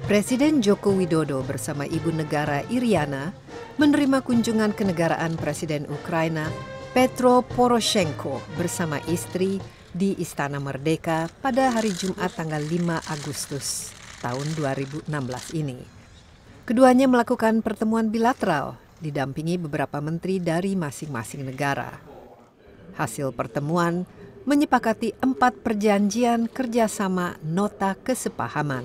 Presiden Joko Widodo bersama Ibu Negara Iriana menerima kunjungan kenegaraan Presiden Ukraina Petro Poroshenko bersama istri di Istana Merdeka pada hari Jumat tanggal 5 Agustus tahun 2016 ini. Keduanya melakukan pertemuan bilateral didampingi beberapa menteri dari masing-masing negara. Hasil pertemuan menyepakati 4 perjanjian kerjasama nota kesepahaman.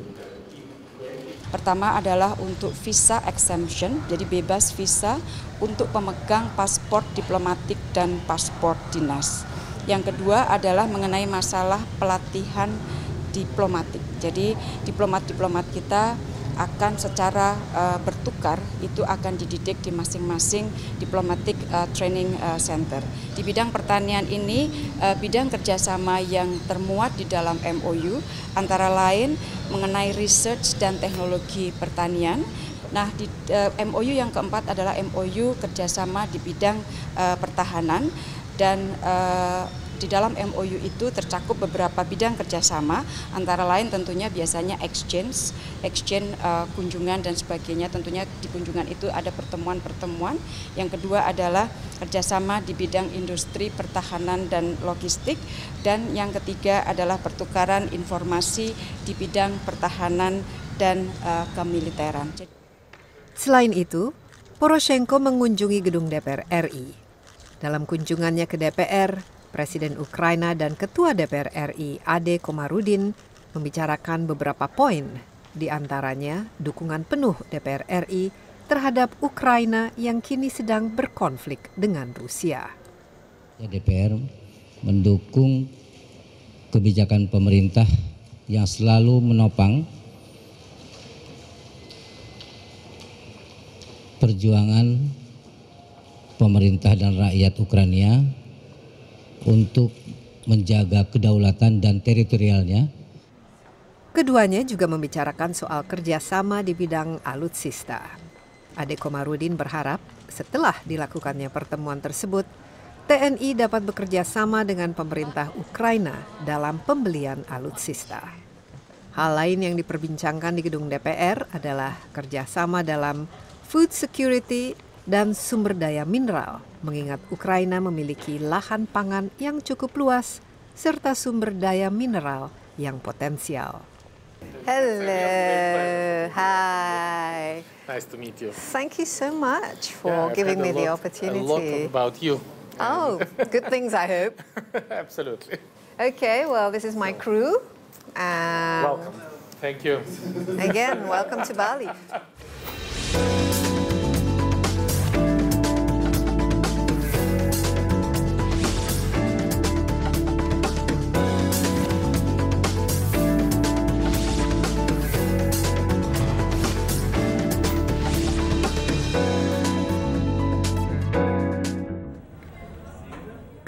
Pertama adalah untuk visa exemption, jadi bebas visa untuk pemegang paspor diplomatik dan paspor dinas. Yang kedua adalah mengenai masalah pelatihan diplomatik. Jadi diplomat-diplomat kita akan secara bertukar, itu akan dididik di masing-masing diplomatic training center. Di bidang pertanian ini, bidang kerjasama yang termuat di dalam MOU, antara lain mengenai research dan teknologi pertanian. Nah, di MOU yang keempat adalah MOU kerjasama di bidang pertahanan, dan di dalam MOU itu tercakup beberapa bidang kerjasama, antara lain tentunya biasanya exchange kunjungan dan sebagainya. Tentunya di kunjungan itu ada pertemuan-pertemuan. Yang kedua adalah kerjasama di bidang industri, pertahanan, dan logistik. Dan yang ketiga adalah pertukaran informasi di bidang pertahanan dan kemiliteran. Selain itu, Poroshenko mengunjungi gedung DPR RI. Dalam kunjungannya ke DPR, Presiden Ukraina dan Ketua DPR RI Ade Komarudin membicarakan beberapa poin, di antaranya dukungan penuh DPR RI terhadap Ukraina yang kini sedang berkonflik dengan Rusia. DPR mendukung kebijakan pemerintah yang selalu menopang perjuangan pemerintah dan rakyat Ukraina untuk menjaga kedaulatan dan teritorialnya. Keduanya juga membicarakan soal kerjasama di bidang alutsista. Ade Komarudin berharap setelah dilakukannya pertemuan tersebut, TNI dapat bekerja sama dengan pemerintah Ukraina dalam pembelian alutsista. Hal lain yang diperbincangkan di gedung DPR adalah kerjasama dalam food security dan sumber daya mineral, mengingat Ukraina memiliki lahan pangan yang cukup luas serta sumber daya mineral yang potensial. Hello, hi. Nice to meet you. Thank you so much for giving me the opportunity. A lot about you. Oh, good things, I hope. Absolutely. Okay, well, this is my crew. Welcome. Thank you. Again, welcome to Bali.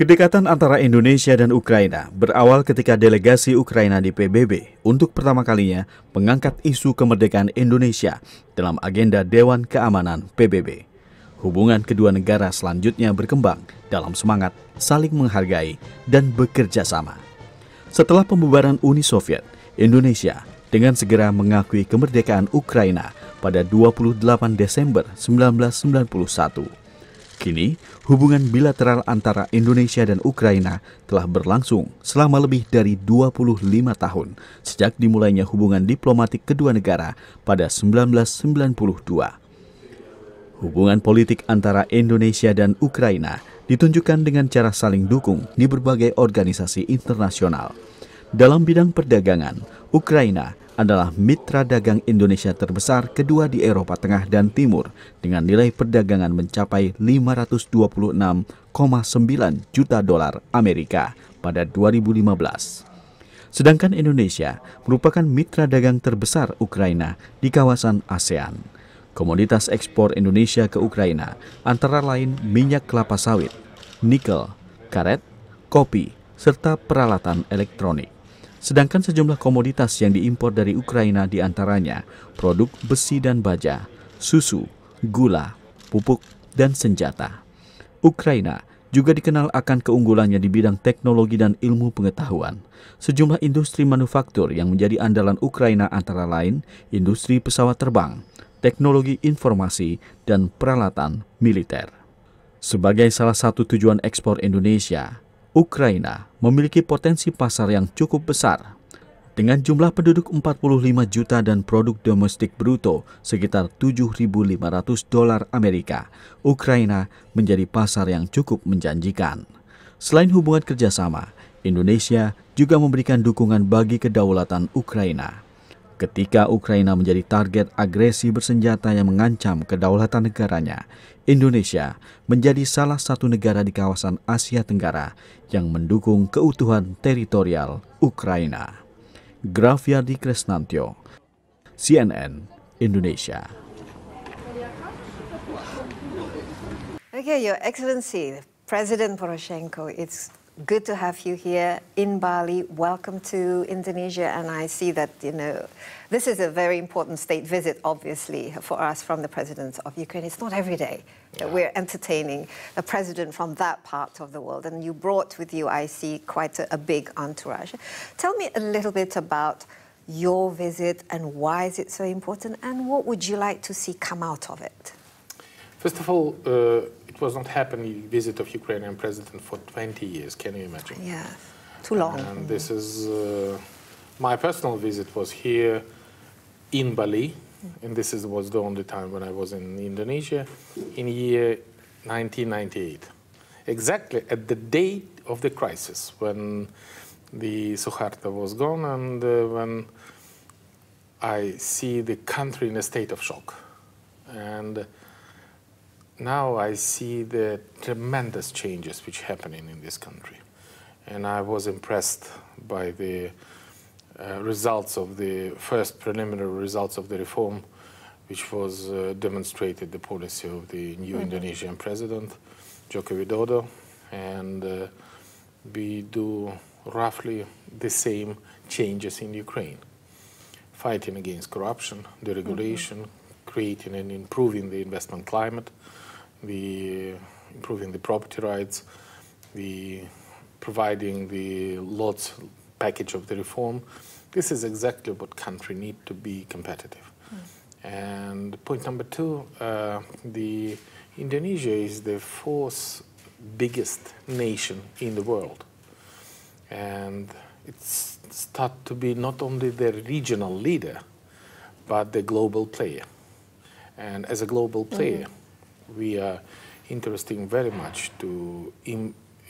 Kedekatan antara Indonesia dan Ukraina berawal ketika delegasi Ukraina di PBB untuk pertama kalinya mengangkat isu kemerdekaan Indonesia dalam agenda Dewan Keamanan PBB. Hubungan kedua negara selanjutnya berkembang dalam semangat saling menghargai dan bekerja sama. Setelah pembubaran Uni Soviet, Indonesia dengan segera mengakui kemerdekaan Ukraina pada 28 Desember 1991. Kini, hubungan bilateral antara Indonesia dan Ukraina telah berlangsung selama lebih dari 25 tahun sejak dimulainya hubungan diplomatik kedua negara pada 1992. Hubungan politik antara Indonesia dan Ukraina ditunjukkan dengan cara saling dukung di berbagai organisasi internasional. Dalam bidang perdagangan, Ukraina adalah mitra dagang Indonesia terbesar kedua di Eropa Tengah dan Timur dengan nilai perdagangan mencapai 526,9 juta dolar Amerika pada 2015. Sedangkan Indonesia merupakan mitra dagang terbesar Ukraina di kawasan ASEAN. Komoditas ekspor Indonesia ke Ukraina antara lain minyak kelapa sawit, nikel, karet, kopi, serta peralatan elektronik. Sedangkan sejumlah komoditas yang diimpor dari Ukraina diantaranya produk besi dan baja, susu, gula, pupuk, dan senjata. Ukraina juga dikenal akan keunggulannya di bidang teknologi dan ilmu pengetahuan. Sejumlah industri manufaktur yang menjadi andalan Ukraina antara lain industri pesawat terbang, teknologi informasi, dan peralatan militer. Sebagai salah satu tujuan ekspor Indonesia, Ukraina memiliki potensi pasar yang cukup besar. Dengan jumlah penduduk 45 juta dan produk domestik bruto sekitar $7.500 Amerika, Ukraina menjadi pasar yang cukup menjanjikan. Selain hubungan kerjasama, Indonesia juga memberikan dukungan bagi kedaulatan Ukraina. Ketika Ukraina menjadi target agresi bersenjata yang mengancam kedaulatan negaranya, Indonesia menjadi salah satu negara di kawasan Asia Tenggara yang mendukung keutuhan teritorial Ukraina. Grafiardi Kresnantyo, CNN Indonesia. Okay, Your Excellency, President Poroshenko, it's good to have you here in Bali. Welcome to Indonesia, and I see that, this is a very important state visit, obviously, for us from the President of Ukraine. It's not every day that we're entertaining a president from that part of the world, and you brought with you, I see, quite a big entourage. Tell me a little bit about your visit and why is it so important, and what would you like to see come out of it? First of all, it was not happening visit of Ukrainian president for 20 years. Can you imagine? Yeah, too long. And this is my personal visit was here in Bali, and this was the only time when I was in Indonesia in year 1998, exactly at the date of the crisis when the Suharto was gone and when I see the country in a state of shock. And now I see the tremendous changes which are happening in this country. And I was impressed by the results of the first preliminary results of the reform, which was demonstrated the policy of the new Indonesian president, Joko Widodo. And we do roughly the same changes in Ukraine. Fighting against corruption, deregulation, creating and improving the investment climate, improving the property rights, providing the lots package of the reform. This is exactly what country need to be competitive. And point number two, the Indonesia is the fourth biggest nation in the world. And it's start to be not only the regional leader, but the global player. And as a global player, we are interested very much to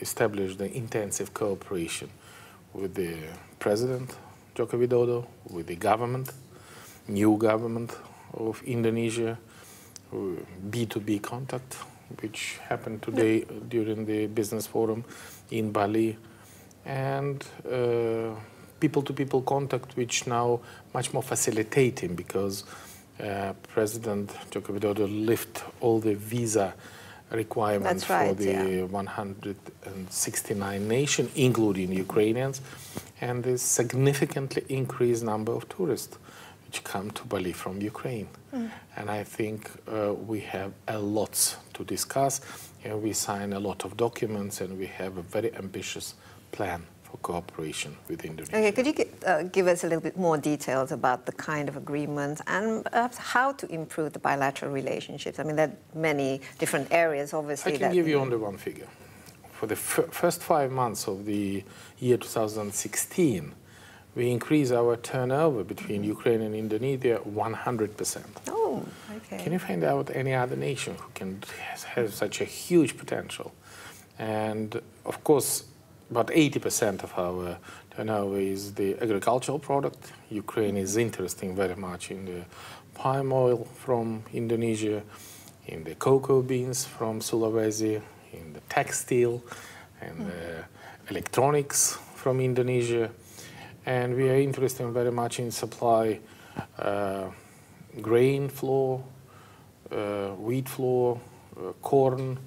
establish the intensive cooperation with the President, Joko Widodo, with the government, new government of Indonesia, B2B contact, which happened today during the business forum in Bali, and people-to-people contact, which now much more facilitating because President Joko Widodo lift all the visa requirements for the 169 nations, including Ukrainians, and there's significantly increased number of tourists which come to Bali from Ukraine. And I think we have a lot to discuss, and we sign a lot of documents, and we have a very ambitious plan for cooperation with Indonesia. Okay, could you give us a little bit more details about the kind of agreements and perhaps how to improve the bilateral relationships? I mean, there are many different areas, obviously. I can give you only one figure. For the first 5 months of the year 2016, we increased our turnover between Ukraine and Indonesia 100%. Oh, okay. Can you find out any other nation who can have such a huge potential? And of course, about 80% of our turnover is the agricultural product. Ukraine is interested very much in the palm oil from Indonesia, in the cocoa beans from Sulawesi, in the textile and electronics from Indonesia. And we are interested very much in supply grain flour, wheat flour, corn.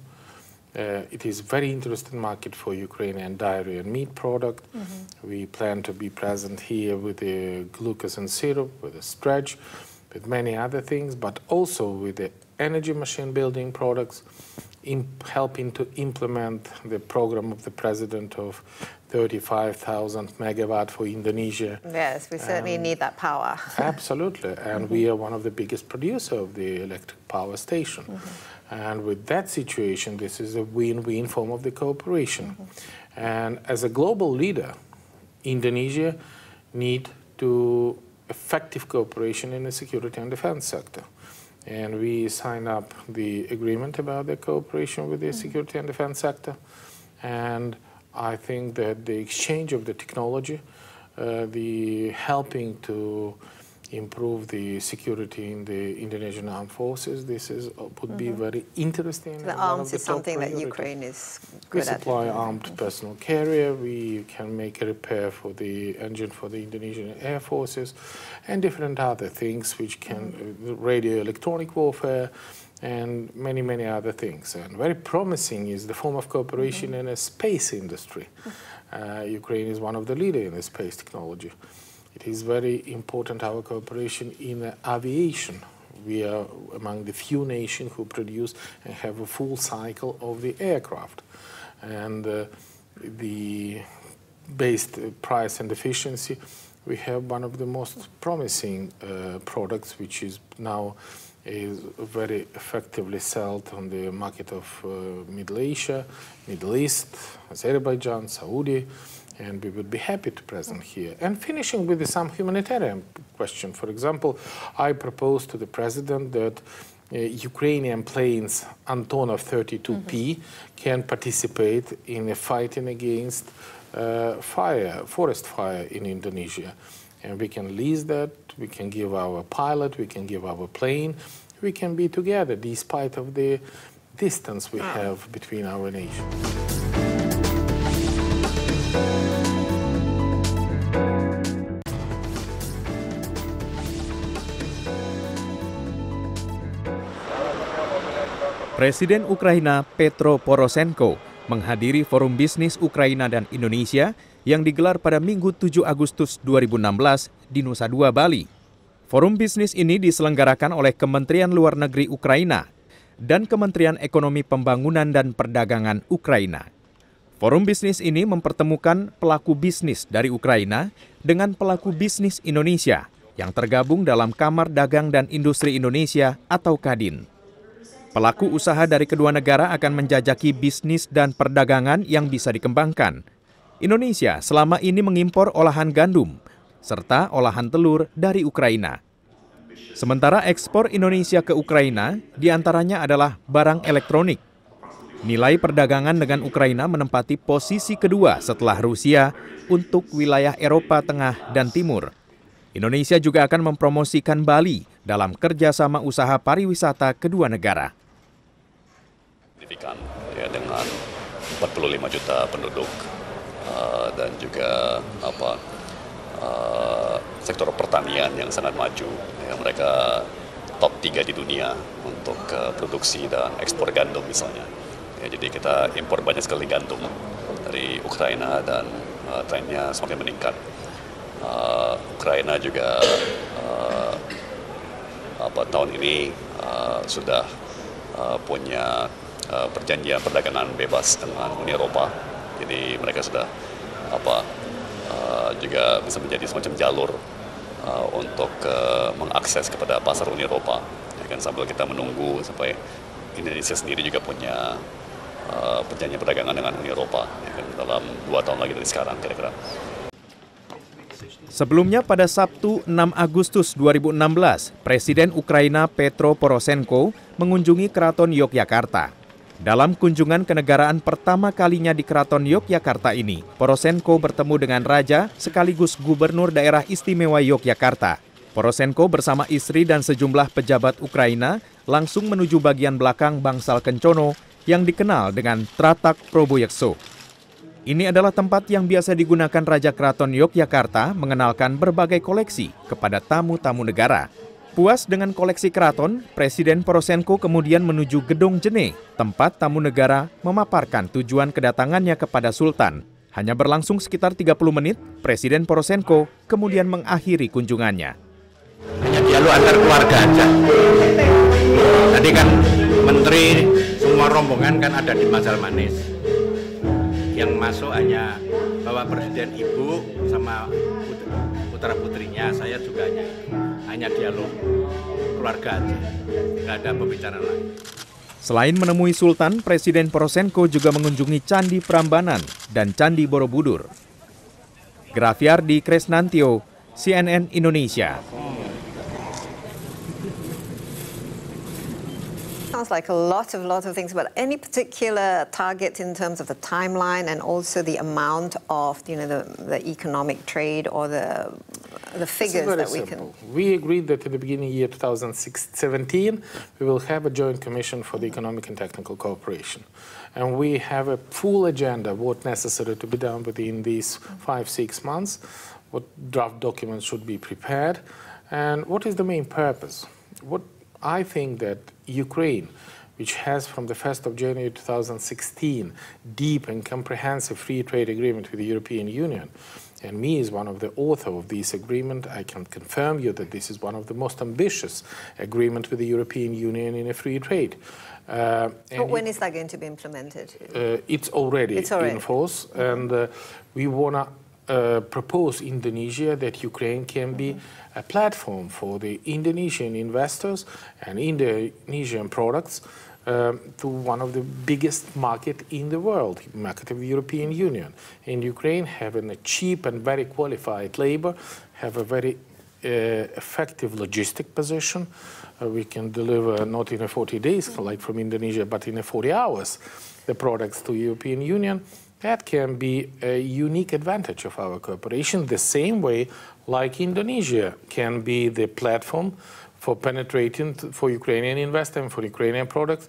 It is very interesting market for Ukrainian dairy and meat product. We plan to be present here with the glucose and syrup, with the stretch, with many other things, but also with the energy machine building products, helping to implement the program of the president of 35,000 megawatt for Indonesia. Yes, we certainly need that power. Absolutely, and we are one of the biggest producers of the electric power station. And with that situation, this is a win-win form of the cooperation. And as a global leader, Indonesia need to effective cooperation in the security and defense sector. And we signed up the agreement about the cooperation with the security and defense sector. And I think that the exchange of the technology, the helping to improve the security in the Indonesian armed forces, this would be very interesting. The arms is something that Ukraine is good at. We supply armed personal carrier, we can make a repair for the engine for the Indonesian Air Forces, and different other things which can, radio electronic warfare, and many, many other things. And very promising is the form of cooperation in a space industry. Ukraine is one of the leaders in the space technology. It is very important, our cooperation in aviation. We are among the few nations who produce and have a full cycle of the aircraft. And the based price and efficiency, we have one of the most promising products, which is now very effectively sold on the market of Middle Asia, Middle East, Azerbaijan, Saudi, and we would be happy to present here. And finishing with some humanitarian question. For example, I proposed to the president that Ukrainian planes Antonov 32P can participate in a fighting against forest fire in Indonesia. And we can lease that, we can give our pilot, we can give our plane, we can be together despite of the distance we have between our nations. Presiden Ukraina Petro Poroshenko menghadiri Forum Bisnis Ukraina dan Indonesia yang digelar pada Minggu 7 Agustus 2016 di Nusa Dua, Bali. Forum bisnis ini diselenggarakan oleh Kementerian Luar Negeri Ukraina dan Kementerian Ekonomi Pembangunan dan Perdagangan Ukraina. Forum bisnis ini mempertemukan pelaku bisnis dari Ukraina dengan pelaku bisnis Indonesia yang tergabung dalam Kamar Dagang dan Industri Indonesia atau KADIN. Pelaku usaha dari kedua negara akan menjajaki bisnis dan perdagangan yang bisa dikembangkan. Indonesia selama ini mengimpor olahan gandum, serta olahan telur dari Ukraina. Sementara ekspor Indonesia ke Ukraina diantaranya adalah barang elektronik. Nilai perdagangan dengan Ukraina menempati posisi kedua setelah Rusia untuk wilayah Eropa Tengah dan Timur. Indonesia juga akan mempromosikan Bali dalam kerjasama usaha pariwisata kedua negara. Ya, dengan 45 juta penduduk dan juga sektor pertanian yang sangat maju, ya, mereka top 3 di dunia untuk produksi dan ekspor gandum misalnya. Ya, jadi kita impor banyak sekali gandum dari Ukraina dan trennya semakin meningkat. Ukraina juga tahun ini sudah punya perjanjian perdagangan bebas dengan Uni Eropa, jadi mereka sudah juga bisa menjadi semacam jalur untuk mengakses kepada pasar Uni Eropa. Ya kan, sambil kita menunggu sampai Indonesia sendiri juga punya perjanjian perdagangan dengan Uni Eropa, ya kan, dalam 2 tahun lagi dari sekarang kira-kira. Sebelumnya pada Sabtu 6 Agustus 2016, Presiden Ukraina Petro Poroshenko mengunjungi Keraton Yogyakarta. Dalam kunjungan kenegaraan pertama kalinya di Keraton Yogyakarta ini, Poroshenko bertemu dengan Raja sekaligus Gubernur Daerah Istimewa Yogyakarta. Poroshenko bersama istri dan sejumlah pejabat Ukraina langsung menuju bagian belakang Bangsal Kencono yang dikenal dengan Tratak Proboyekso. Ini adalah tempat yang biasa digunakan Raja Keraton Yogyakarta mengenalkan berbagai koleksi kepada tamu-tamu negara. Puas dengan koleksi keraton, Presiden Poroshenko kemudian menuju Gedung Jene, tempat tamu negara memaparkan tujuan kedatangannya kepada Sultan. Hanya berlangsung sekitar 30 menit, Presiden Poroshenko kemudian mengakhiri kunjungannya. Hanya dialog antar keluarga aja. Tadi kan menteri semua semua rombongan kan ada di Masal Manis. Yang masuk hanya Bapak Presiden, Ibu, sama putra-putrinya. Saya juga hanya dialog keluarga aja, nggak ada pembicaraan lain. Selain menemui Sultan, Presiden Poroshenko juga mengunjungi Candi Prambanan dan Candi Borobudur. Grafiardi Kresnantio, CNN Indonesia. Sounds like a lot of things, but any particular target in terms of the timeline and also the amount of, you know, the economic trade or the figures that we can... We agreed that at the beginning of year 2017, we will have a joint commission for the economic and technical cooperation. And we have a full agenda, what necessary to be done within these 5-6 months, what draft documents should be prepared, and what is the main purpose. What I think that Ukraine, which has from the 1st of January 2016 deep and comprehensive free trade agreement with the European Union, and me as one of the authors of this agreement, I can confirm you that this is one of the most ambitious agreements with the European Union in a free trade. When is that going to be implemented? It's already in force, and we want to propose Indonesia that Ukraine can be a platform for the Indonesian investors and Indonesian products to one of the biggest market in the world, market of the European Union. And Ukraine having a cheap and very qualified labor, have a very effective logistic position. We can deliver not in 40 days like from Indonesia, but in 40 hours the products to European Union. That can be a unique advantage of our cooperation, the same way like Indonesia can be the platform for penetrating for Ukrainian investors and for Ukrainian products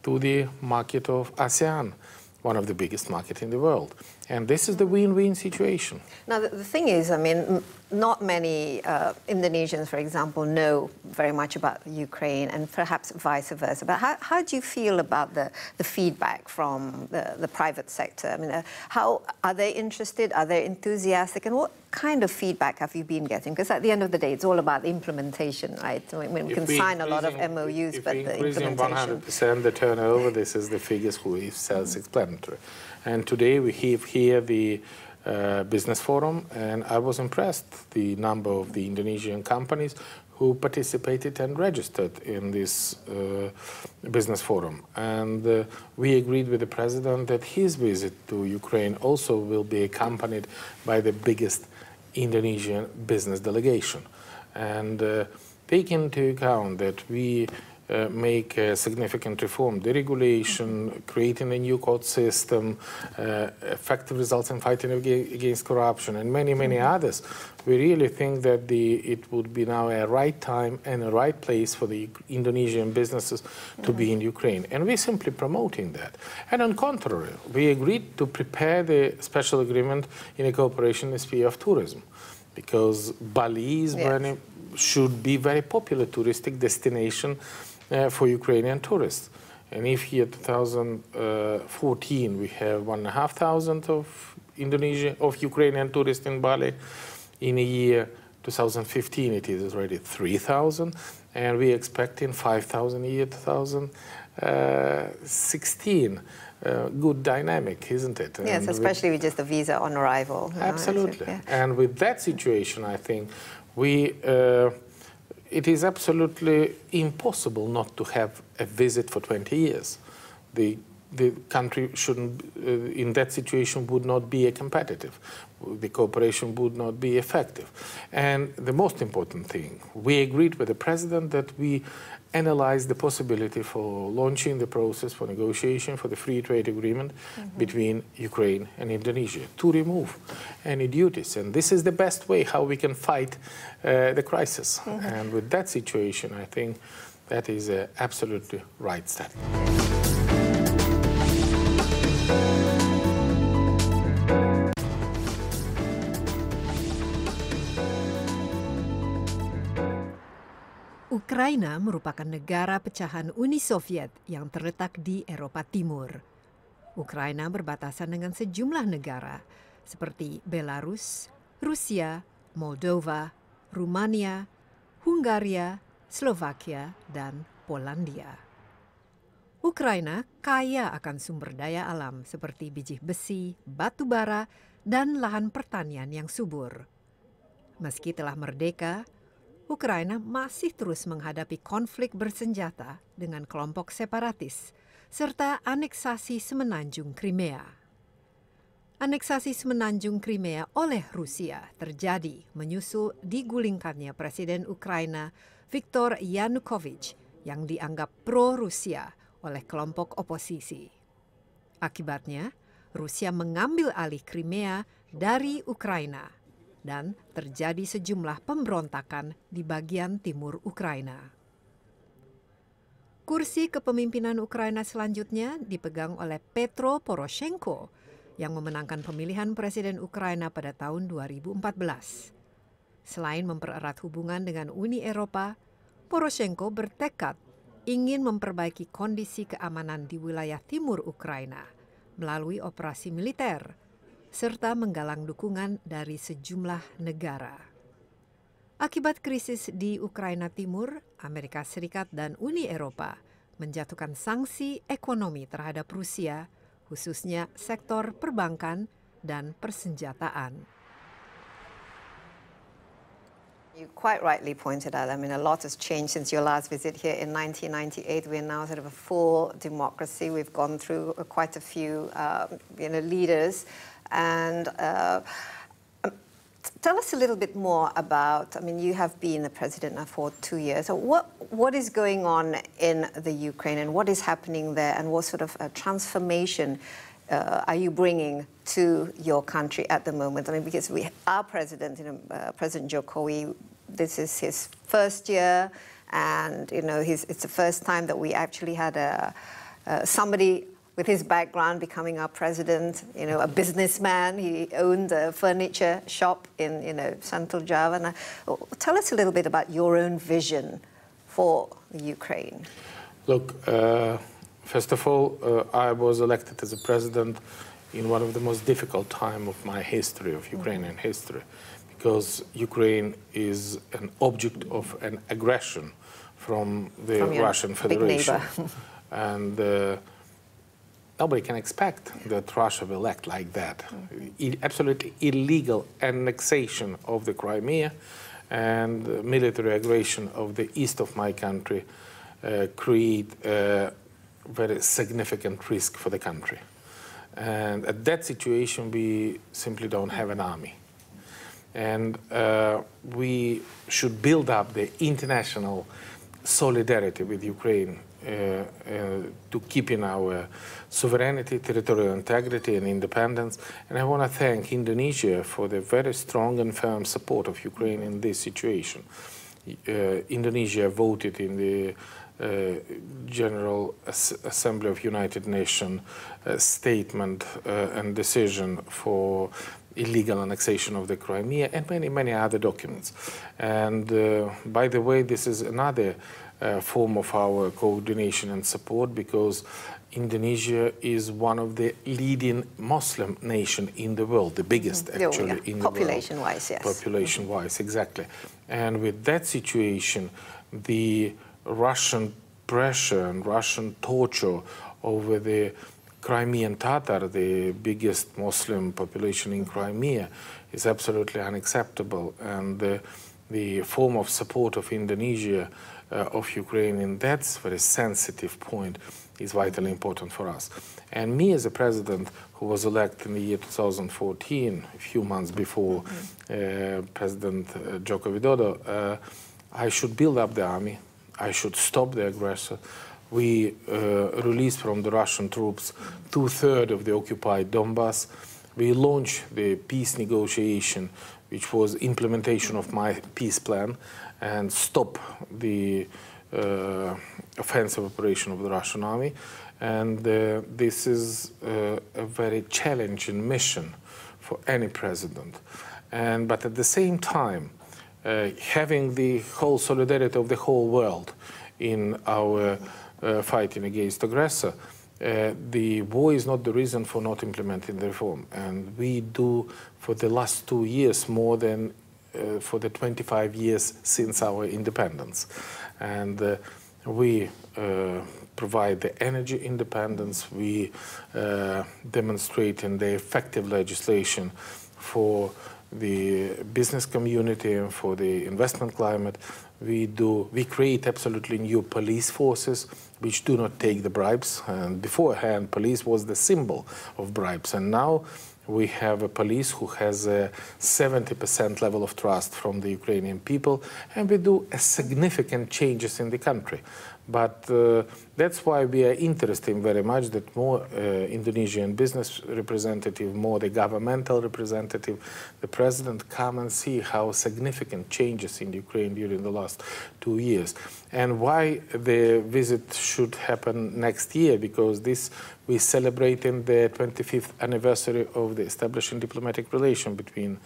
to the market of ASEAN, one of the biggest markets in the world. And this is the win-win situation. Now, the thing is, I mean, not many Indonesians, for example, know very much about Ukraine, and perhaps vice versa. But how do you feel about the feedback from the private sector? I mean, how are they interested? Are they enthusiastic? And what kind of feedback have you been getting? Because at the end of the day, it's all about implementation, right? I mean, we can sign a lot of MOUs, but the implementation... 100% the turnover, this is the figures who is self-explanatory. And today we have here the business forum, and I was impressed the number of the Indonesian companies who participated and registered in this business forum. And we agreed with the president that his visit to Ukraine also will be accompanied by the biggest Indonesian business delegation. And take into account that we make a significant reform, deregulation, creating a new court system, effective results in fighting against corruption, and many, many others. We really think that it would be now a right time and a right place for the Indonesian businesses to be in Ukraine. And we're simply promoting that. And on contrary, we agreed to prepare the special agreement in a cooperation in the sphere of tourism, because Bali is should be very popular touristic destination for Ukrainian tourists. And if here 2014 we have 1,500 of Ukrainian tourists in Bali, in a year 2015 it is already 3,000, and we expecting 5,000 a year 2016. Good dynamic, isn't it? Yes, and especially with just the visa on arrival. Absolutely. And with that situation, I think it is absolutely impossible not to have a visit for 20 years. The country shouldn't, in that situation, would not be competitive. The cooperation would not be effective. And the most important thing, we agreed with the president that we analyze the possibility for launching the process for negotiation for the free trade agreement between Ukraine and Indonesia to remove any duties. And this is the best way how we can fight the crisis. And with that situation, I think that is an absolutely right step. Ukraina merupakan negara pecahan Uni Soviet yang terletak di Eropa Timur. Ukraina berbatasan dengan sejumlah negara seperti Belarus, Rusia, Moldova, Rumania, Hungaria, Slovakia, dan Polandia. Ukraina kaya akan sumber daya alam seperti biji besi, batu bara, dan lahan pertanian yang subur. Meski telah merdeka, Ukraina masih terus menghadapi konflik bersenjata dengan kelompok separatis, serta aneksasi semenanjung Crimea. Aneksasi semenanjung Crimea oleh Rusia terjadi menyusul digulingkannya Presiden Ukraina Viktor Yanukovych yang dianggap pro-Rusia oleh kelompok oposisi. Akibatnya, Rusia mengambil alih Crimea dari Ukraina dan terjadi sejumlah pemberontakan di bagian timur Ukraina. Kursi kepemimpinan Ukraina selanjutnya dipegang oleh Petro Poroshenko yang memenangkan pemilihan Presiden Ukraina pada tahun 2014. Selain mempererat hubungan dengan Uni Eropa, Poroshenko bertekad ingin memperbaiki kondisi keamanan di wilayah timur Ukraina melalui operasi militer, serta menggalang dukungan dari sejumlah negara. Akibat krisis di Ukraina Timur, Amerika Serikat dan Uni Eropa menjatuhkan sanksi ekonomi terhadap Rusia, khususnya sektor perbankan dan persenjataan. You quite rightly pointed out, I mean, a lot has changed since your last visit here in 1998. We're now sort of a full democracy. We've gone through quite a few, leaders. And tell us a little bit more about, I mean, you have been the president now for 2 years. So what is going on in the Ukraine and what is happening there and what sort of transformation are you bringing to your country at the moment? I mean, because our president, President Jokowi, this is his first year, and it's the first time that we actually had somebody with his background becoming our president. A businessman. He owned a furniture shop in Central Java. Now, tell us a little bit about your own vision for the Ukraine. Look. First of all, I was elected as a president in one of the most difficult times of my history, of Ukrainian history, because Ukraine is an object of an aggression from the Russian Federation. And nobody can expect that Russia will act like that. Absolutely illegal annexation of the Crimea and military aggression of the east of my country create very significant risk for the country. And at that situation, we simply don't have an army. And we should build up the international solidarity with Ukraine to keep in our sovereignty, territorial integrity, and independence. And I want to thank Indonesia for the very strong and firm support of Ukraine in this situation. Indonesia voted in the General Assembly of United Nations statement and decision for illegal annexation of the Crimea and many, many other documents. And by the way, this is another form of our coordination and support, because Indonesia is one of the leading Muslim nations in the world, the biggest actually in the world. Population-wise, yes. Population-wise, exactly. And with that situation, the Russian pressure and Russian torture over the Crimean Tatar, the biggest Muslim population in Crimea, is absolutely unacceptable. And the form of support of Indonesia, of Ukraine in that very sensitive point is vitally important for us. And me as a president who was elected in the year 2014, a few months before President Joko Widodo, I should build up the army. I should stop the aggressor. We released from the Russian troops 2/3 of the occupied Donbass. We launched the peace negotiation, which was implementation of my peace plan, and stop the offensive operation of the Russian army. And this is a very challenging mission for any president. But at the same time, having the whole solidarity of the whole world in our fighting against aggressor, the war is not the reason for not implementing the reform. And we do, for the last 2 years, more than for the 25 years since our independence. And we provide the energy independence. We demonstrate in the effective legislation for the business community and for the investment climate. We create absolutely new police forces which do not take the bribes. And beforehand, police was the symbol of bribes. And now we have a police who has a 70% level of trust from the Ukrainian people, and we do significant changes in the country. But that's why we are interested very much that more Indonesian business representative, more the governmental representative, the president come and see how significant changes in Ukraine during the last 2 years. And why the visit should happen next year, because we celebrating the 25th anniversary of the establishing diplomatic relation between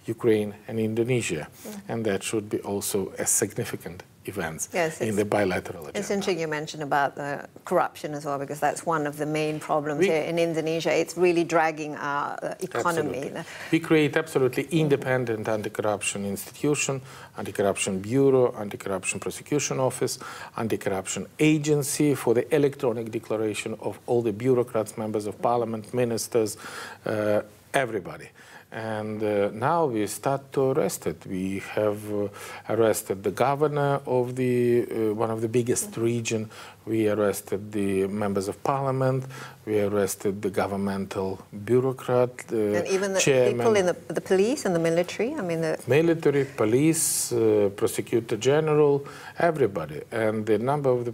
Ukraine and Indonesia. And that should be also a significant events in the bilateral agenda. It's interesting you mentioned about corruption as well, because that's one of the main problems here in Indonesia. It's really dragging our economy. Absolutely. We create absolutely independent anti-corruption institution, anti-corruption bureau, anti-corruption prosecution office, anti-corruption agency for the electronic declaration of all the bureaucrats, members of parliament, ministers, everybody. And now we start to arrest it. We have arrested the governor of the one of the biggest region. We arrested the members of parliament. We arrested the governmental bureaucrat, and even the chairman, people in the police and the military. I mean, the military, police, prosecutor general, everybody. And the number of the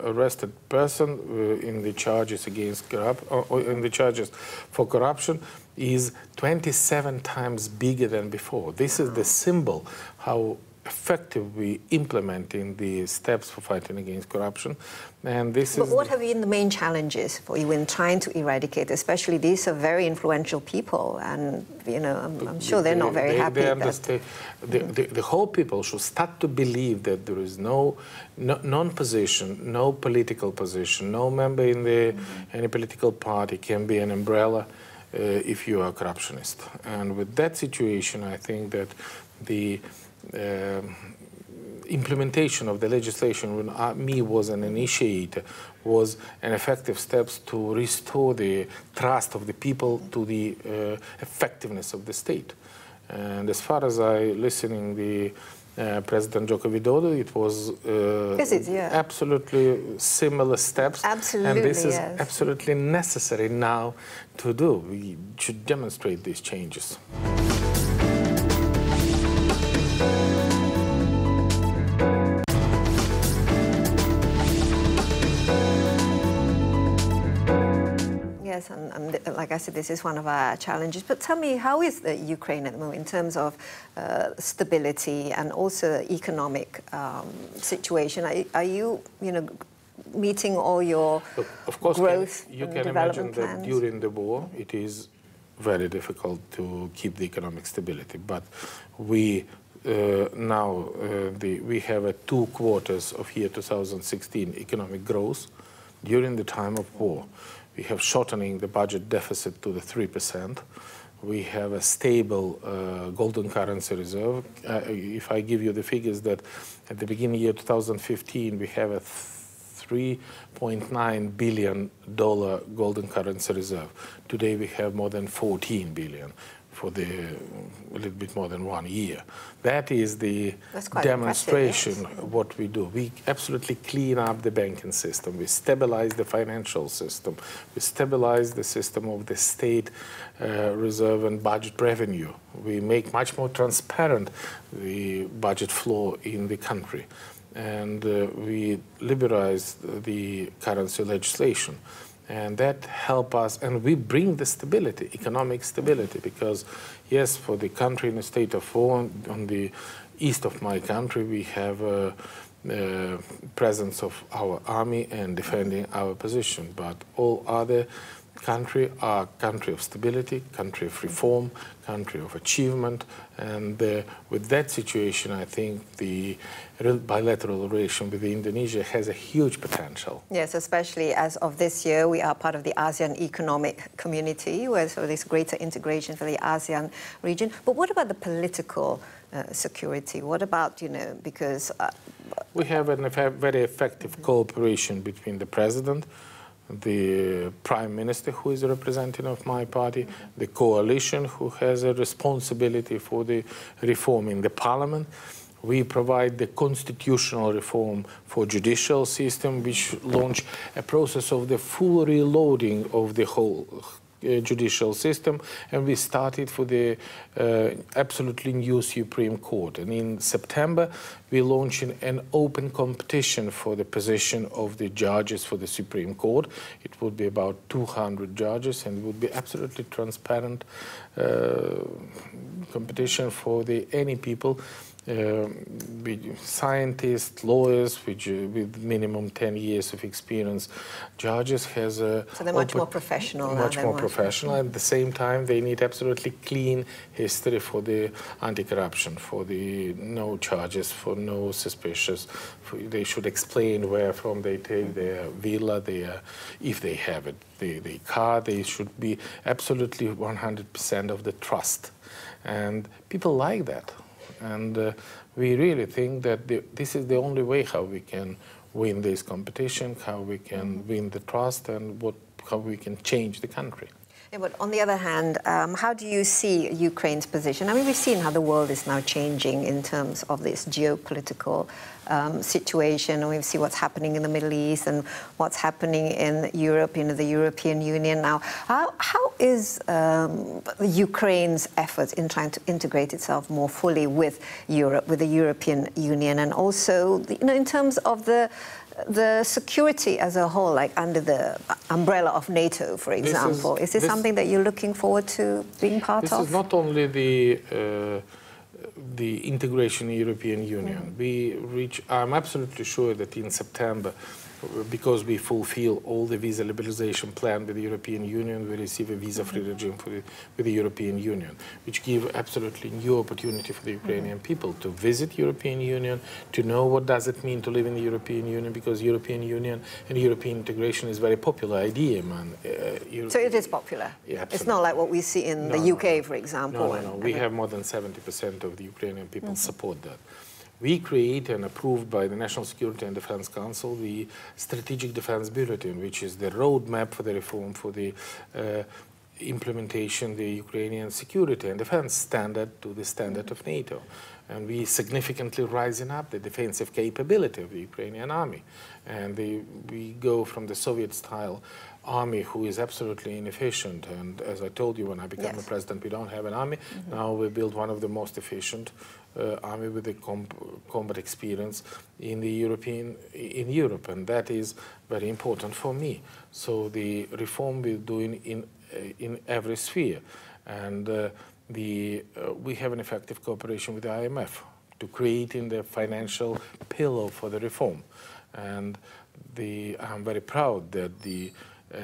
arrested person in the charges against in the charges for corruption is 27 times bigger than before. This is the symbol how effective we implementing the steps for fighting against corruption. And this But what have been the main challenges for you in trying to eradicate? Especially these are very influential people, and you know, I'm sure they're not very happy. The whole people should start to believe that there is no non-position, no political position, no member in the any political party can be an umbrella if you are a corruptionist. And with that situation, I think that the implementation of the legislation when me was an initiator was an effective steps to restore the trust of the people to the effectiveness of the state. And as far as I listening the President Joko Widodo, it was absolutely similar steps. Absolutely, and this is absolutely necessary now to do. We should demonstrate these changes. Yes, and like I said, this is one of our challenges. But tell me, how is the Ukraine at the moment in terms of stability and also economic situation? Are you, meeting all your growth you and can development imagine plans? that during the war, it is very difficult to keep the economic stability. But we now we have 2 quarters of year 2016 economic growth during the time of war. We have shortening the budget deficit to the 3%. We have a stable golden currency reserve. If I give you the figures that at the beginning of year 2015, we have a $3.9 billion golden currency reserve. Today we have more than 14 billion for a little bit more than 1 year. That is the demonstration of what we do. We absolutely clean up the banking system. We stabilize the financial system. We stabilize the system of the state reserve and budget revenue. We make much more transparent the budget flow in the country. And we liberalize the currency legislation. And that help us, and we bring the stability, economic stability, because yes, for the country in a state of war, on the east of my country, we have a presence of our army and defending our position. But all other country are country of stability, country of reform, country of achievement, and with that situation, I think the bilateral relation with Indonesia has a huge potential. Yes, especially as of this year, we are part of the ASEAN Economic Community, where so there's greater integration for the ASEAN region. But what about the political security? What about, because We have a very effective cooperation between the president, the prime minister, who is a representative of my party, the coalition, who has a responsibility for the reform in the parliament. We provide the constitutional reform for judicial system, which launched a process of the full reloading of the whole judicial system, and we started for the absolutely new Supreme Court. And in September, we launched an open competition for the position of the judges for the Supreme Court. It would be about 200 judges, and it would be absolutely transparent competition for any people. Scientists, lawyers with minimum 10 years of experience. Judges has a... So they're much more professional. Much more professional. At the same time, they need absolutely clean history for the anti-corruption, for the no charges, for no suspicious. They should explain where from they take their villa, if they have it, the car. They should be absolutely 100% of the trust. And people like that. And we really think that this is the only way how we can win this competition, how we can win the trust, and how we can change the country. Yeah, but on the other hand, how do you see Ukraine's position? I mean, we've seen how the world is now changing in terms of this geopolitical situation, and we see what's happening in the Middle East and what's happening in Europe, the European Union now. How is Ukraine's efforts in trying to integrate itself more fully with Europe, with the European Union, and also, in terms of the security as a whole, like under the umbrella of NATO, for example? Is this something that you're looking forward to being part of? This is not only the integration in the European Union. I'm absolutely sure that in September, because we fulfill all the visa liberalization plan with the European Union, we receive a visa-free regime with the European Union, which give absolutely new opportunity for the Ukrainian people to visit European Union, to know what does it mean to live in the European Union, because European Union and European integration is a very popular idea, man. So it is popular? Yeah, absolutely. It's not like what we see in the UK, for example? No. We have more than 70% of the Ukrainian people support that. We create and approved by the National Security and Defense Council the Strategic Defense Bulletin, which is the roadmap for the reform, for the implementation of the Ukrainian security and defense standard to the standard of NATO. And we significantly rising up the defensive capability of the Ukrainian army. And we go from the Soviet-style army, who is absolutely inefficient. And as I told you, when I became the president, we don't have an army. Now we build one of the most efficient army with the combat experience in Europe, and that is very important for me. So the reform we're doing in every sphere, and we have an effective cooperation with the IMF to creating the financial pillar for the reform, and I'm very proud that the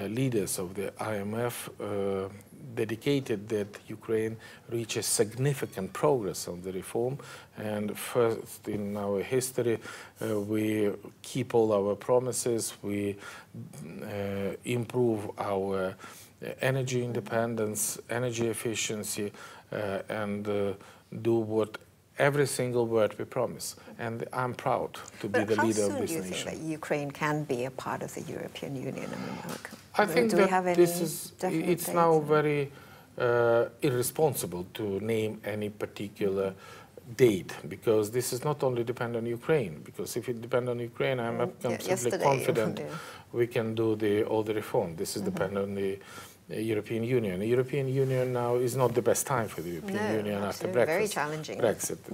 leaders of the IMF dedicated that Ukraine reaches significant progress on the reform, and first in our history we keep all our promises, we improve our energy independence, energy efficiency, and do what every single word we promise. And I'm proud to be the leader of this nation. How soon do you think that Ukraine can be a part of the European Union? I think that it's now very irresponsible to name any particular date, because this is not only depend on Ukraine, because if it depends on Ukraine, I'm absolutely confident we can do all the reform. This is dependent on the European Union. The European Union now is not the best time for the European Union after Brexit. Very challenging.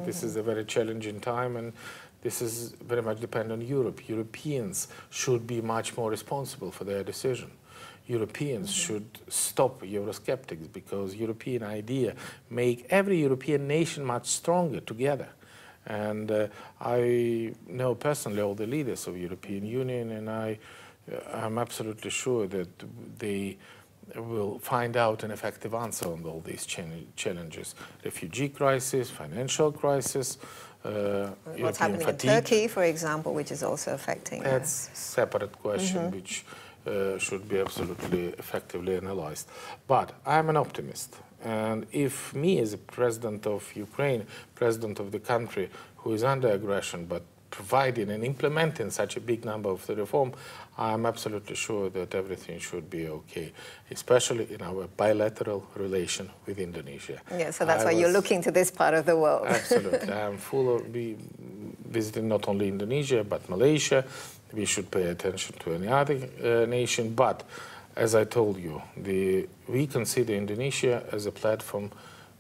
This is a very challenging time, and this is very much dependent on Europe. Europeans should be much more responsible for their decision. Europeans should stop Eurosceptics, because European idea make every European nation much stronger together. And I know personally all the leaders of the European Union, and I'm absolutely sure that they will find out an effective answer on all these challenges. Refugee crisis, financial crisis, what's happening in Turkey, for example, which is also affecting... That's a separate question, which should be absolutely effectively analyzed. But I'm an optimist. And if me as a president of Ukraine, president of the country who is under aggression, but providing and implementing such a big number of the reform, I'm absolutely sure that everything should be okay, especially in our bilateral relation with Indonesia. Yeah, so that's why you're looking to this part of the world. Absolutely. I'm full of visiting not only Indonesia, but Malaysia. We should pay attention to any other nation. But as I told you, we consider Indonesia as a platform,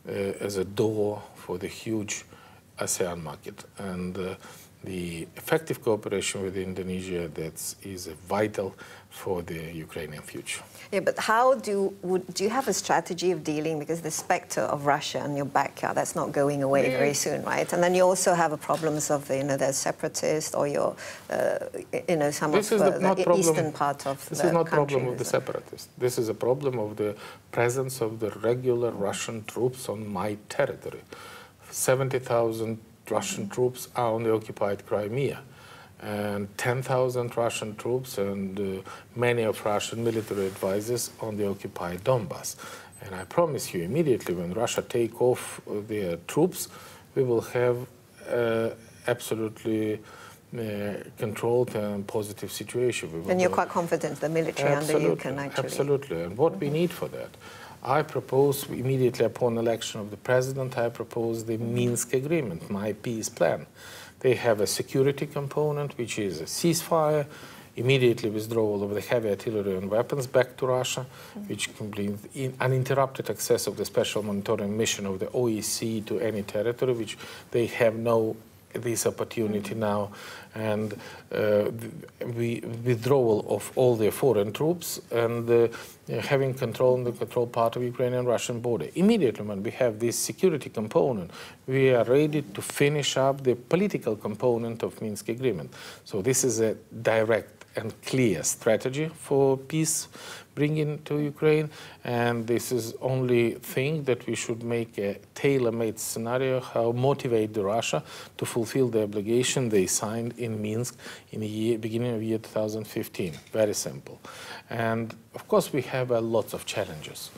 as a door for the huge ASEAN market. And the effective cooperation with Indonesia is vital for the Ukrainian future. Yeah, but how do you have a strategy of dealing, because the specter of Russia in your backyard, that's not going away very soon, right? And then you also have problems of the separatists or your some of the eastern part of the country. This is not a problem of the separatists. This is a problem of the presence of the regular Russian troops on my territory. 70,000 Russian troops are on the occupied Crimea, and 10,000 Russian troops and many of Russian military advisors on the occupied Donbass. And I promise you, immediately when Russia take off their troops, we will have absolutely controlled and positive situation. And you're quite confident the military under you can actually... Absolutely, and what we need for that? I propose, immediately upon election of the president, I propose the Minsk agreement, my peace plan. They have a security component, which is a ceasefire, immediately withdrawal of the heavy artillery and weapons back to Russia, which completes uninterrupted access of the special monitoring mission of the OEC to any territory, which they have this opportunity now, and withdrawal of all the foreign troops and having control on the control part of Ukrainian-Russian border. Immediately when we have this security component, we are ready to finish up the political component of Minsk agreement. So this is a direct and clear strategy for peace bringing to Ukraine, and this is only thing that we should make a tailor-made scenario how motivate the Russia to fulfill the obligation they signed in Minsk in the beginning of year 2015. Very simple. And of course we have lots of challenges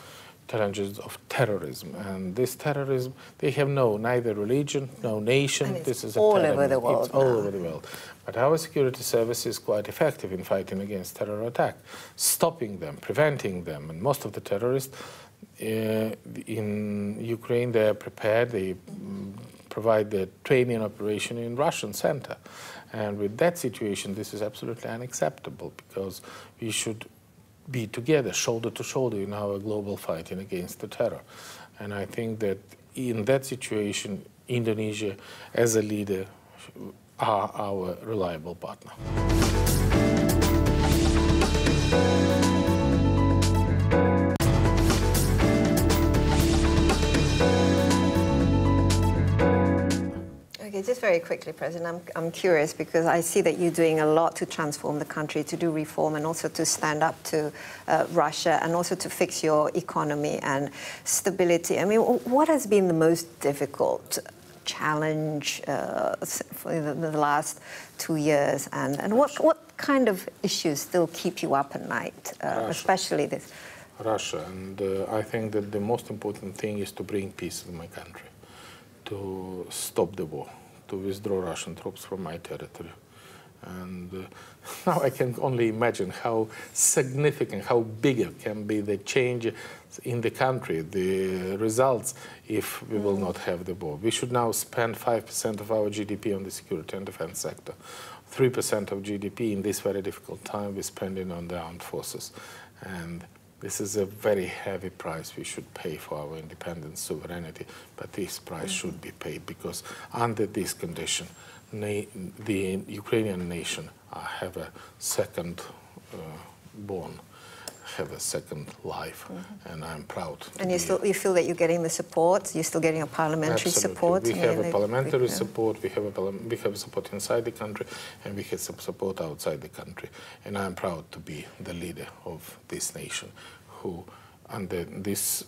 of terrorism, and this terrorism, they have neither religion, no nation. And this is all over the world. It's all over the world. But our security service is quite effective in fighting against terror attack, stopping them, preventing them. And most of the terrorists in Ukraine, they are prepared. They provide the training operation in Russian center. And with that situation, this is absolutely unacceptable, because we should be together, shoulder to shoulder, in our global fighting against the terror. And I think that in that situation, Indonesia, as a leader, are our reliable partner. Okay, just very quickly, President, I'm curious, because I see that you're doing a lot to transform the country, to do reform, and also to stand up to Russia, and also to fix your economy and stability. I mean, what has been the most difficult challenge for the last 2 years, and what kind of issues still keep you up at night, especially this? Russia, and I think that the most important thing is to bring peace to my country, to stop the war, to withdraw Russian troops from my territory. And now I can only imagine how significant, how bigger can be the change in the country, the results, if we will not have the war. We should now spend 5% of our GDP on the security and defense sector. 3% of GDP in this very difficult time we're spending on the armed forces. And this is a very heavy price we should pay for our independence, sovereignty, but this price should be paid, because under this condition, the Ukrainian nation have a second born, have a second life, and I'm proud. And you feel that you're getting the support? You're still getting a parliamentary support? We have a parliamentary support. We have support inside the country, and we have some support outside the country. And I'm proud to be the leader of this nation, who, under these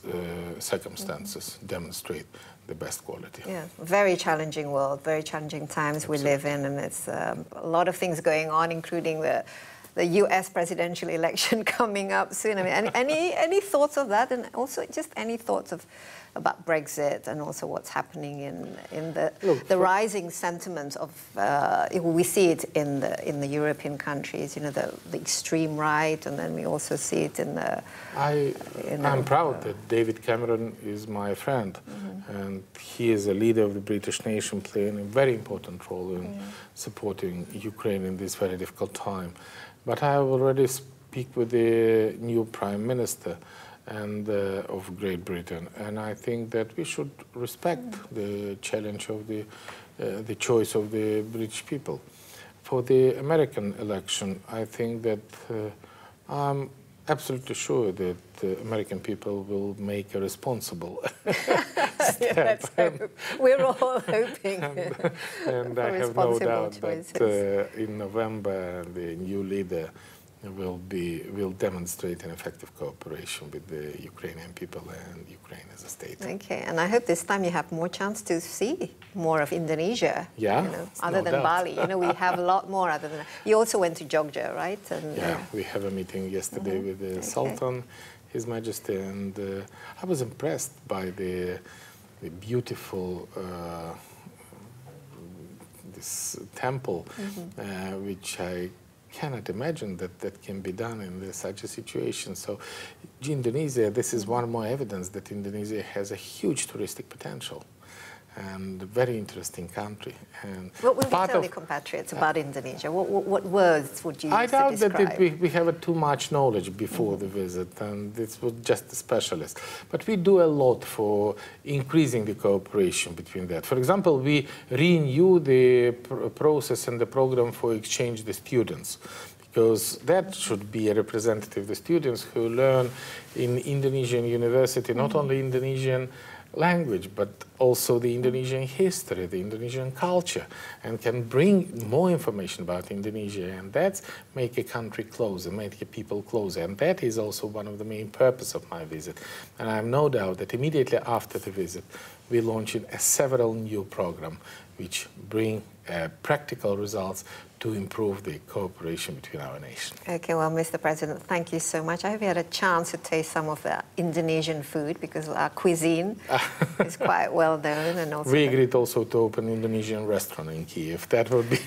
circumstances, demonstrate the best quality. Yeah, very challenging world, very challenging times we live in, and it's a lot of things going on, including the the US presidential election coming up soon. I mean, any thoughts of that, and also just any thoughts about Brexit and also what's happening in the rising sentiment of we see it in the European countries, you know, the extreme right, and then we also see it in the. I'm proud that David Cameron is my friend, and he is a leader of the British nation, playing a very important role in supporting Ukraine in this very difficult time. But I have already speak with the new Prime Minister and of Great Britain, and I think that we should respect the challenge of the choice of the British people. For the American election, I think that I'm absolutely sure that the American people will make a responsible step. Let's hope. We're all hoping. And I have no doubt that in November the new leader will demonstrate an effective cooperation with the Ukrainian people and Ukraine as a state. Okay, and I hope this time you have more chance to see more of Indonesia. Yeah, you know, other than Bali. You know, we have a lot more other than that. You also went to Jogja, right? And, yeah, we have a meeting yesterday with the Sultan, His Majesty, and I was impressed by the beautiful this temple, which I cannot imagine that can be done in such a situation. So Indonesia, this is one more evidence that Indonesia has a huge touristic potential and a very interesting country. And what will you tell the compatriots about Indonesia? What words would you use I doubt to describe? that we have too much knowledge before the visit, and this was just a specialist. But we do a lot for increasing the cooperation between that. For example, we renew the process and the program for exchange the students, because that should be a representative of the students who learn in Indonesian university, not only Indonesian language, but also the Indonesian history, the Indonesian culture, and can bring more information about Indonesia, and that's make a country closer, make a people closer, and that is also one of the main purpose of my visit. And I have no doubt that immediately after the visit, we launch several new programs which bring practical results to improve the cooperation between our nations. Okay, well, Mr. President, thank you so much. I hope you had a chance to taste some of the Indonesian food, because our cuisine is quite well known. And also we agreed also to open an Indonesian restaurant in Kiev. That would be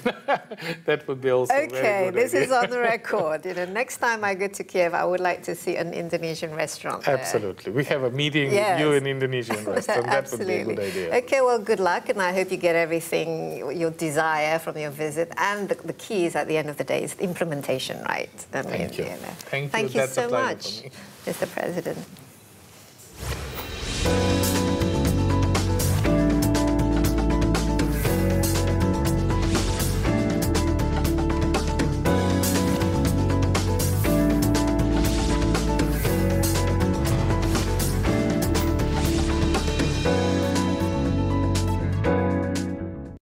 that would be also okay. Very good This idea. is on the record. You know, next time I go to Kiev, I would like to see an Indonesian restaurant there. Absolutely, we have a meeting with you in Indonesian restaurant. That would be a good idea. Okay, well, good luck, and I hope you get everything you desire from your visit. And the keys at the end of the day is implementation, right? Thank you. You know. Thank you. Thank you That's so a pleasure much, for me. Mr. President.